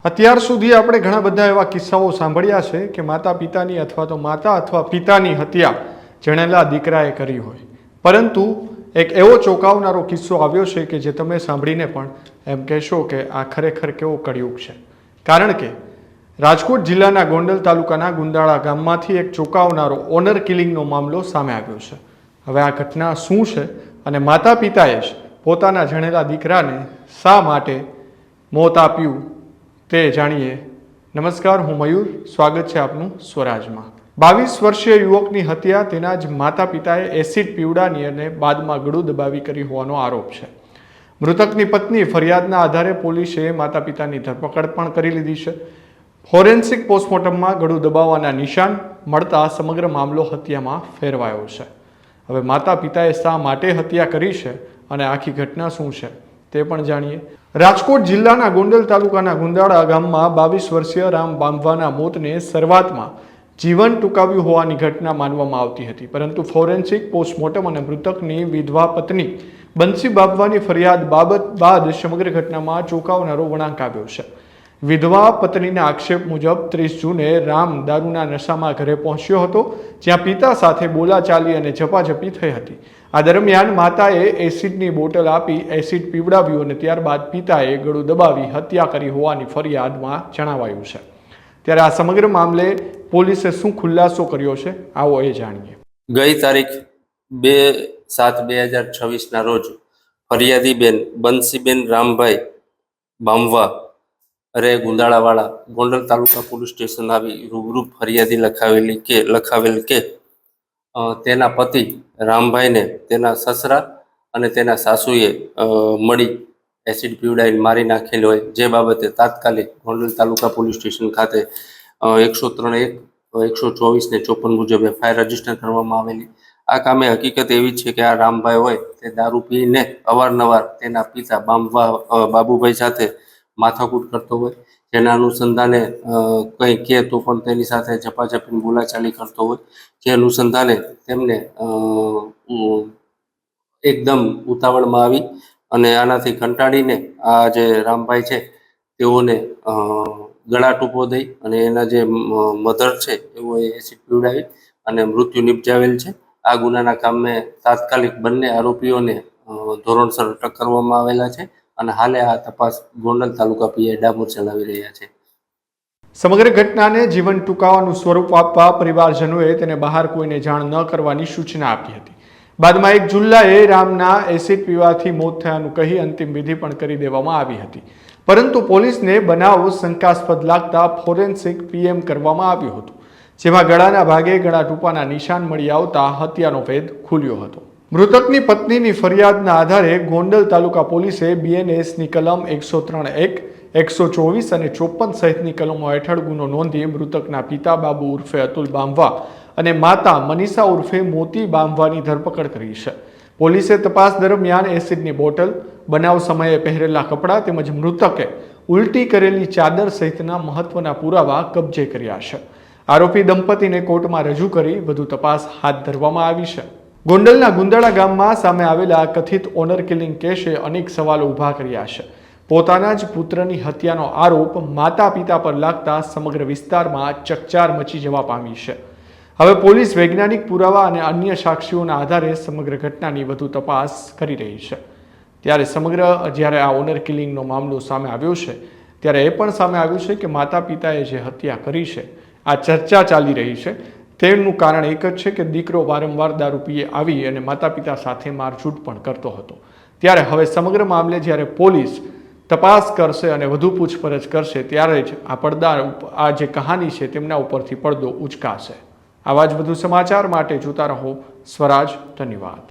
અત્યાર સુધી આપણે ઘણા બધા એવા કિસ્સાઓ સાંભળ્યા છે કે માતા પિતાની અથવા તો માતા અથવા પિતાની હત્યા જણેલા દીકરાએ કરી હોય, પરંતુ એક એવો ચોંકાવનારો કિસ્સો આવ્યો છે કે જે તમે સાંભળીને પણ એમ કહેશો કે આ ખરેખર કેવો કળિયુગ છે. કારણ કે રાજકોટ જિલ્લાના ગોંડલ તાલુકાના ગુંદાળા ગામમાંથી એક ચોંકાવનારો ઓનર કિલિંગનો મામલો સામે આવ્યો છે. હવે આ ઘટના શું છે અને માતા પિતાએ જ પોતાના જણેલા દીકરાને શા માટે મોત આપ્યું તે જાણીએ. નમસ્કાર, હું મયુર, સ્વાગત છે આપનું સ્વરાજમાં. 22 વર્ષીય યુવકની હત્યા તેના જ માતા પિતાએ એસિડ પીવડાની અને બાદમાં ગળું દબાવી કરી હોવાનો આરોપ છે. મૃતકની પત્ની ફરિયાદના આધારે પોલીસે માતા પિતાની ધરપકડ પણ કરી લીધી છે. ફોરેન્સિક પોસ્ટમોર્ટમમાં ગળું દબાવવાના નિશાન મળતા સમગ્ર મામલો હત્યામાં ફેરવાયો છે. હવે માતા પિતાએ શા માટે હત્યા કરી છે અને આખી ઘટના શું છે તે પણ જાણીએ. રાજકોટ જિલ્લાના ગોંડલ તાલુકાના ગુંદાળા ગામમાં 22 વર્ષીય રામ બાંભવાના મોતને શરૂઆતમાં જીવન ટૂંકાવ્યું હોવાની ઘટના માનવામાં આવતી હતી, પરંતુ ફોરેન્સિક પોસ્ટમોર્ટમ અને મૃતકની વિધવા પત્ની બંસી બાંભવાની ફરિયાદ બાદ સમગ્ર ઘટનામાં ચોંકાવનારો વળાંક આવ્યો છે. વિધવા પત્નીના આક્ષેપ મુજબ 30 જૂને રામ દારૂના નશામાં ઘરે પહોંચ્યો હતો, જ્યાં પિતા સાથે બોલાચાલી અને ઝપાઝપી થઈ હતી. આ દરમિયાન માતાએ એસિડની બોટલ આપી એસિડ પીવડાવ્યું અને ત્યારબાદ પિતાએ ગળું દબાવી હત્યા કરી હોવાની ફરિયાદમાં જણાવાયું છે. ત્યારે આ સમગ્ર મામલે પોલીસે શું ખુલાસો કર્યો છે, આવો એ જાણીએ. ગઈ તારીખ 2/7/2026 રોજ ફરિયાદી બેન બંસીબેન રામભાઈ બાંભવા અરે ગુંદાળાવાળા ગોંડલ તાલુકા પોલીસ સ્ટેશન આવી રૂબરૂ ફરિયાદી લખાવેલ કે તેના પતિ રામભાઈને તેના સસરા અને તેના સાસુએ મળી એસિડ પીવડાવીને મારી નાખેલ હોય, જે બાબતે તાત્કાલિક ગોંડલ તાલુકા પોલીસ સ્ટેશન ખાતે 103(1), 124 ને 54 મુજબ એફઆઈઆર રજીસ્ટર કરવામાં આવેલી. આ કામે હકીકત એવી છે કે આ રામભાઈ હોય તે દારૂ પીને અવારનવાર તેના પિતા બાબુભાઈ સાથે માથાકૂટ કરતો હોય, જેના અનુસંધાને કંઈ કહે તો પણ તેની સાથે ઝપાઝપીની બોલાચાલી કરતો હોય, જે અનુસંધાને તેમને એકદમ ઉતાવળમાં આવી અને આનાથી કંટાળીને આ જે રામભાઈ છે તેઓને ગળા ટૂંપો દઈ અને એના જે મધર છે એઓએ એસિડ પીવડાવી અને મૃત્યુ નિપજાવેલ છે. આ ગુનાના કામે તાત્કાલિક બંને આરોપીઓને ધોરણસર અટક કરવામાં આવેલા છે અને હાલે આ તપાસ ગોંડલ તાલુકા પીઆઈ ડામોર ચલાવી રહ્યા છે. સમગ્ર ઘટનાને જીવન ટૂંકાવાનું સ્વરૂપ આપવા પરિવારજનોએ તેને બહાર કોઈને જાણ ન કરવાની સૂચના આપી હતી. બાદમાં 1 જુલાઈએ રામના એસિડ પીવાથી મોત થયાનું કહી અંતિમ વિધિ પણ કરી દેવામાં આવી હતી, પરંતુ પોલીસને બનાવ શંકાસ્પદ લાગતા ફોરેન્સિક પીએમ કરવામાં આવ્યું હતું, જેમાં ગળાના ભાગે ગળા ટૂંપાના નિશાન મળી આવતા હત્યાનો ભેદ ખુલ્યો હતો. મૃતકની પત્નીની ફરિયાદના આધારે ગોંડલ તાલુકા પોલીસે બીએનએસની કલમ 103(1), 124 અને 54 સહિતની કલમો હેઠળ ગુનો નોંધી મૃતકના પિતા બાબુ ઉર્ફે અતુલ બાંભવા અને માતા મનીષા ઉર્ફે મોતી બાંભવાની ધરપકડ કરી છે. પોલીસે તપાસ દરમિયાન એસિડની બોટલ, બનાવ સમયે પહેરેલા કપડાં તેમજ મૃતકે ઉલટી કરેલી ચાદર સહિતના મહત્વના પુરાવા કબજે કર્યા છે. આરોપી દંપતીને કોર્ટમાં રજૂ કરી વધુ તપાસ હાથ ધરવામાં આવી છે. ગોંડલના ગુંદાળા ગામમાં સામે આવેલા કથિત ઓનર કિલિંગ કેસે અનેક સવાલો ઊભા કર્યા છે. પોતાના જ પુત્રની હત્યાનો આરોપ માતા પિતા પર લાગતા સમગ્ર વિસ્તારમાં ચકચાર મચી જવા પામી છે. હવે પોલીસ વૈજ્ઞાનિક પુરાવા અને અન્ય સાક્ષીઓના આધારે સમગ્ર ઘટનાની વધુ તપાસ કરી રહી છે. ત્યારે જ્યારે આ ઓનર કિલિંગનો મામલો સામે આવ્યો છે, ત્યારે એ પણ સામે આવ્યું છે કે માતા પિતાએ જે હત્યા કરી છે, આ ચર્ચા ચાલી રહી છે, તેનું કારણ એક જ છે કે દીકરો વારંવાર દારૂ પીએ આવી અને માતા પિતા સાથે મારઝૂડ પણ કરતો હતો. ત્યારે હવે સમગ્ર મામલે જ્યારે પોલીસ તપાસ કરશે અને વધુ પૂછપરછ કરશે, ત્યારે જ આ જે કહાની છે તેમના ઉપરથી પડદો ઉચકાશે. આવા જ વધુ સમાચાર માટે જોતા રહો સ્વરાજ. ધન્યવાદ.